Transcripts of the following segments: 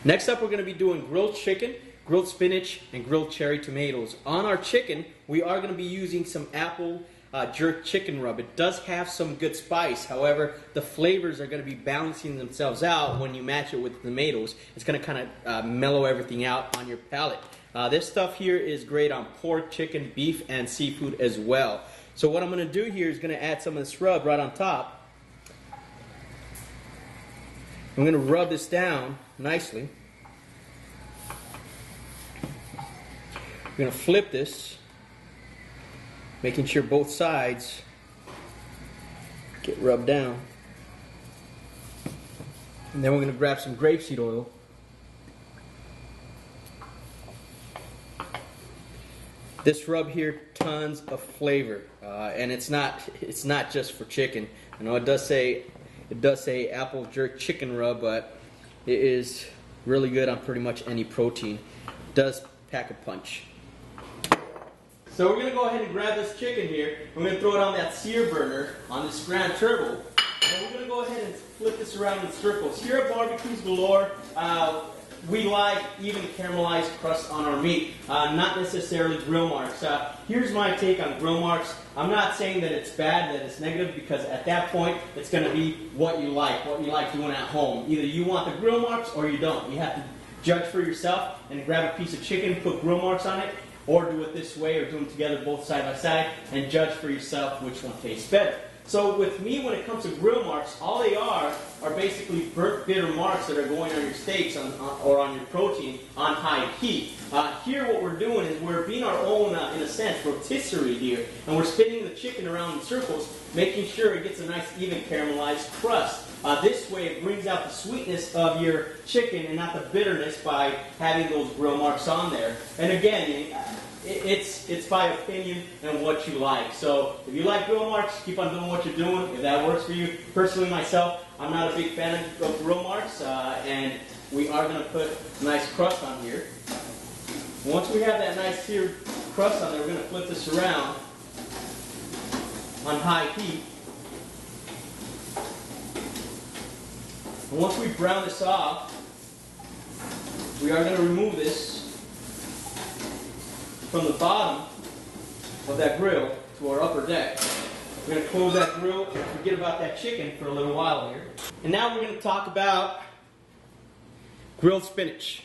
Next up, we're going to be doing grilled chicken, grilled spinach, and grilled cherry tomatoes. On our chicken, we are going to be using some apple jerk chicken rub. It does have some good spice. However, the flavors are going to be balancing themselves out when you match it with the tomatoes. It's going to kind of mellow everything out on your palate. This stuff here is great on pork, chicken, beef, and seafood as well. So what I'm going to do here is going to add some of this rub right on top. I'm going to rub this down nicely. I'm going to flip this, making sure both sides get rubbed down. And then we're going to grab some grapeseed oil. This rub here, tons of flavor, and it's not just for chicken. I know it does say apple jerk chicken rub, but it is really good on pretty much any protein. It does pack a punch. So we're going to go ahead and grab this chicken here. We're going to throw it on that sear burner on this Grand Turbo. And we're going to go ahead and flip this around in circles. Here at Barbecues Galore, we like even caramelized crust on our meat, not necessarily grill marks. Here's my take on grill marks. I'm not saying that it's bad, that it's negative, because at that point, it's going to be what you like doing at home. Either you want the grill marks or you don't. You have to judge for yourself and grab a piece of chicken, put grill marks on it, or do it this way, or do them together both side by side, and judge for yourself which one tastes better. So with me, when it comes to grill marks, all they are basically burnt bitter marks that are going on your steaks or on your protein on high heat. Here what we're doing is we're being our own, in a sense, rotisserie here, and we're spinning the chicken around in circles, making sure it gets a nice even caramelized crust. This way it brings out the sweetness of your chicken and not the bitterness by having those grill marks on there. And again, it's by opinion and what you like. So if you like grill marks, keep on doing what you're doing. If that works for you. Personally, myself, I'm not a big fan of grill marks, and we are going to put a nice crust on here. Once we have that nice seared crust on there, we're going to flip this around on high heat. And once we brown this off, we are going to remove this from the bottom of that grill to our upper deck. We're going to close that grill and forget about that chicken for a little while here. And now we're going to talk about grilled spinach.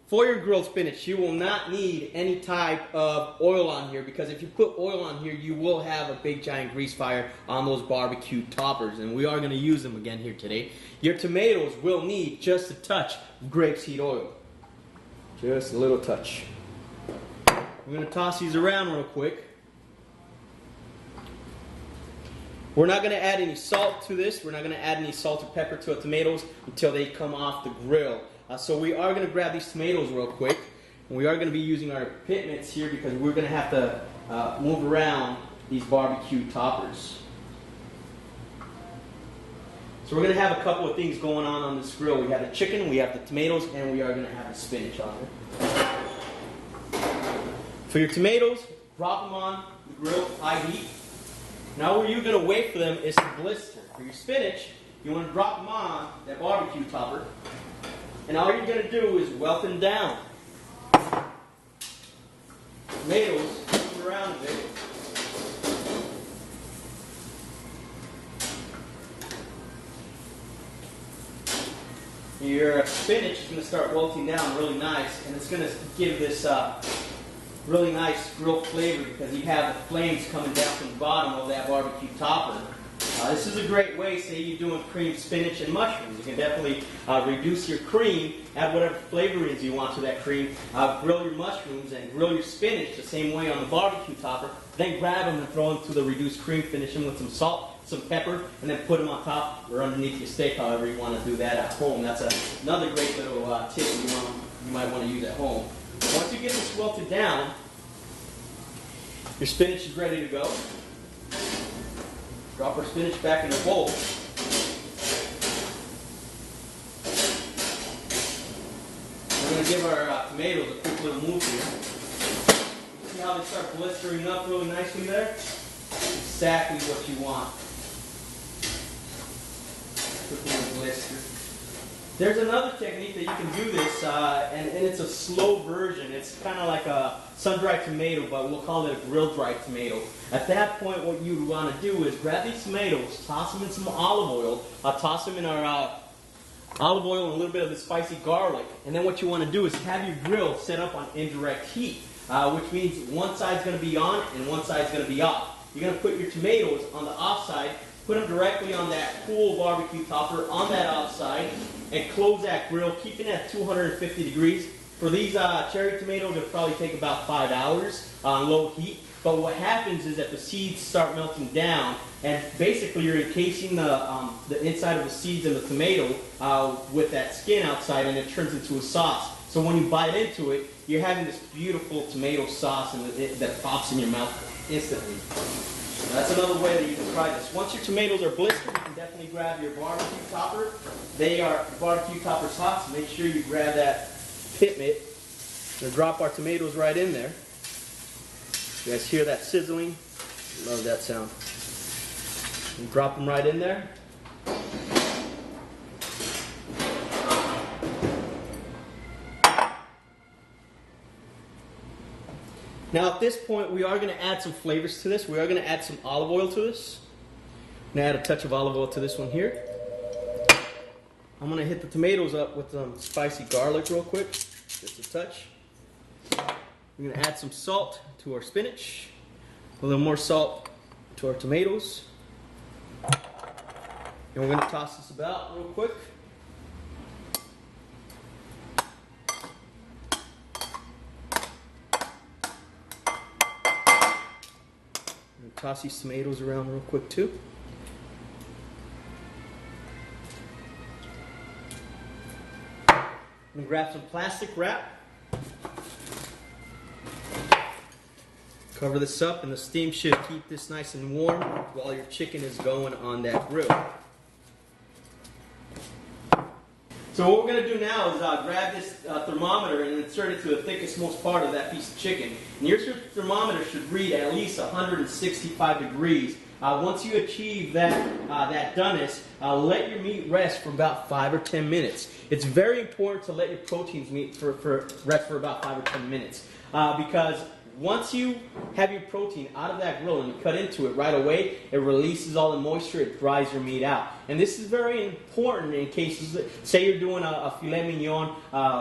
For your grilled spinach, you will not need any type of oil on here, because if you put oil on here, you will have a big giant grease fire on those barbecue toppers, and we are going to use them again here today. Your tomatoes will need just a touch of grapeseed oil. Just a little touch. We're going to toss these around real quick. We're not going to add any salt to this. We're not going to add any salt or pepper to the tomatoes until they come off the grill. So we are going to grab these tomatoes real quick. And we are going to be using our pit mitts here because we're going to have to move around these barbecue toppers. So we're going to have a couple of things going on this grill. We have the chicken, we have the tomatoes, and we are going to have the spinach on it. For your tomatoes, drop them on the grill, high heat. Now where you're going to wait for them is to blister. For your spinach, you want to drop them on that barbecue topper. And all you're going to do is welt them down. Tomatoes, move them around a bit. Your spinach is going to start wilting down really nice, and it's going to give this really nice grilled flavor because you have the flames coming down from the bottom of that barbecue topper. This is a great way, say you're doing creamed spinach and mushrooms. You can definitely reduce your cream, add whatever flavorings you want to that cream, grill your mushrooms and grill your spinach the same way on the barbecue topper, then grab them and throw them to the reduced cream, finish them with some salt, some pepper, and then put them on top or underneath your steak, however you want to do that at home. That's another great little tip you might want to use at home. Once you get this wilted down, your spinach is ready to go. Drop our spinach back in the bowl. We're going to give our tomatoes a quick little move here. See how they start blistering up really nicely there? Exactly what you want. Quick little blister. There's another technique that you can do this, and it's a slow version. It's kind of like a sun-dried tomato, but we'll call it a grill-dried tomato. At that point, what you would want to do is grab these tomatoes, toss them in some olive oil, toss them in our olive oil and a little bit of the spicy garlic. And then what you want to do is have your grill set up on indirect heat, which means one side's going to be on and one side's going to be off. You're going to put your tomatoes on the off side, put them directly on that cool barbecue topper on that off side, and close that grill, keeping it at 250 degrees. For these cherry tomatoes, it'll probably take about 5 hours on low heat. But what happens is that the seeds start melting down, and basically you're encasing the inside of the seeds in the tomato with that skin outside, and it turns into a sauce. So when you bite into it, you're having this beautiful tomato sauce that pops in your mouth instantly. That's another way that you can try this. Once your tomatoes are blistered, you can definitely grab your barbecue topper. Barbecue topper's hot, so make sure you grab that pit mitt. We'll drop our tomatoes right in there. You guys hear that sizzling? Love that sound. And drop them right in there. Now at this point, we are going to add some flavors to this. We are going to add some olive oil to this. I'm going to add a touch of olive oil to this one here. I'm going to hit the tomatoes up with some spicy garlic real quick, just a touch. We're going to add some salt to our spinach, a little more salt to our tomatoes. And we're going to toss this about real quick. Toss these tomatoes around real quick too. I'm going to grab some plastic wrap. Cover this up, and the steam should keep this nice and warm while your chicken is going on that grill. So what we're going to do now is grab this thermometer and insert it to the thickest, most part of that piece of chicken. And your thermometer should read at least 165 degrees. Once you achieve that doneness, let your meat rest for about 5 or 10 minutes. It's very important to let your proteins rest for about 5 or 10 minutes because once you have your protein out of that grill and you cut into it right away, it releases all the moisture, it dries your meat out. And this is very important in cases, say you're doing a filet mignon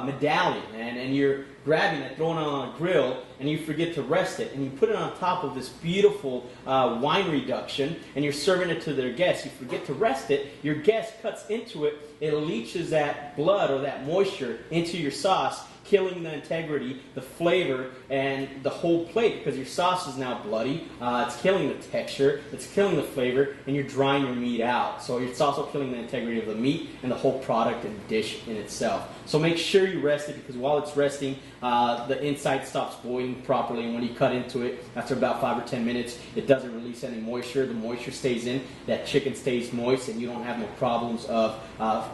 medallion and you're grabbing it, throwing it on a grill, and you forget to rest it, and you put it on top of this beautiful wine reduction, and you're serving it to their guests. You forget to rest it, your guest cuts into it, it leaches that blood or that moisture into your sauce, killing the integrity, the flavor, and the whole plate because your sauce is now bloody. It's killing the texture, it's killing the flavor, and you're drying your meat out. So it's also killing the integrity of the meat and the whole product and dish in itself. So make sure you rest it because while it's resting, the inside stops boiling properly, and when you cut into it, after about 5 or 10 minutes, it doesn't release any moisture. The moisture stays in, that chicken stays moist, and you don't have no problems of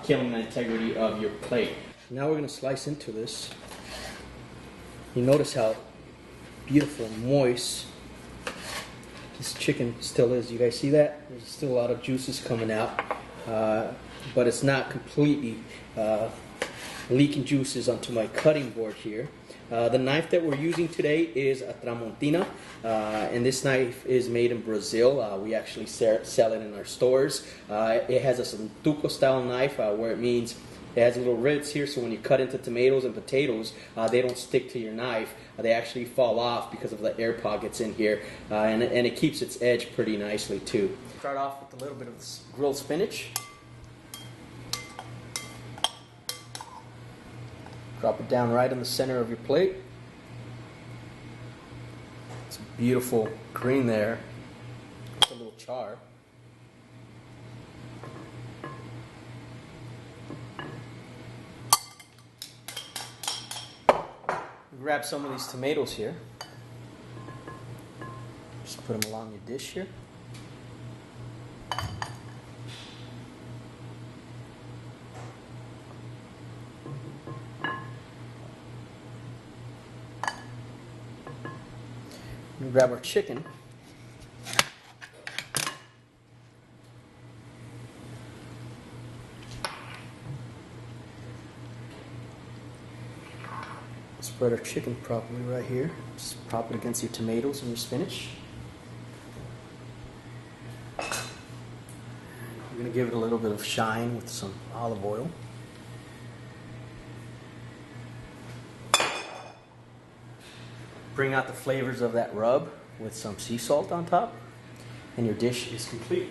killing the integrity of your plate. Now we're going to slice into this. You notice how beautiful and moist this chicken still is. You guys see that? There's still a lot of juices coming out, but it's not completely leaking juices onto my cutting board here. The knife that we're using today is a Tramontina, and this knife is made in Brazil. We actually sell it in our stores. It has a santuco style knife where it means it has little rivets here, so when you cut into tomatoes and potatoes, they don't stick to your knife. They actually fall off because of the air pockets in here, and it keeps its edge pretty nicely too. Start off with a little bit of grilled spinach. Drop it down right in the center of your plate. It's a beautiful green there. It's a little char. Grab some of these tomatoes here. Just put them along your dish here. And grab our chicken. Spread our chicken properly right here. Just prop it against your tomatoes and your spinach. We're going to give it a little bit of shine with some olive oil. Bring out the flavors of that rub with some sea salt on top, and your dish is complete.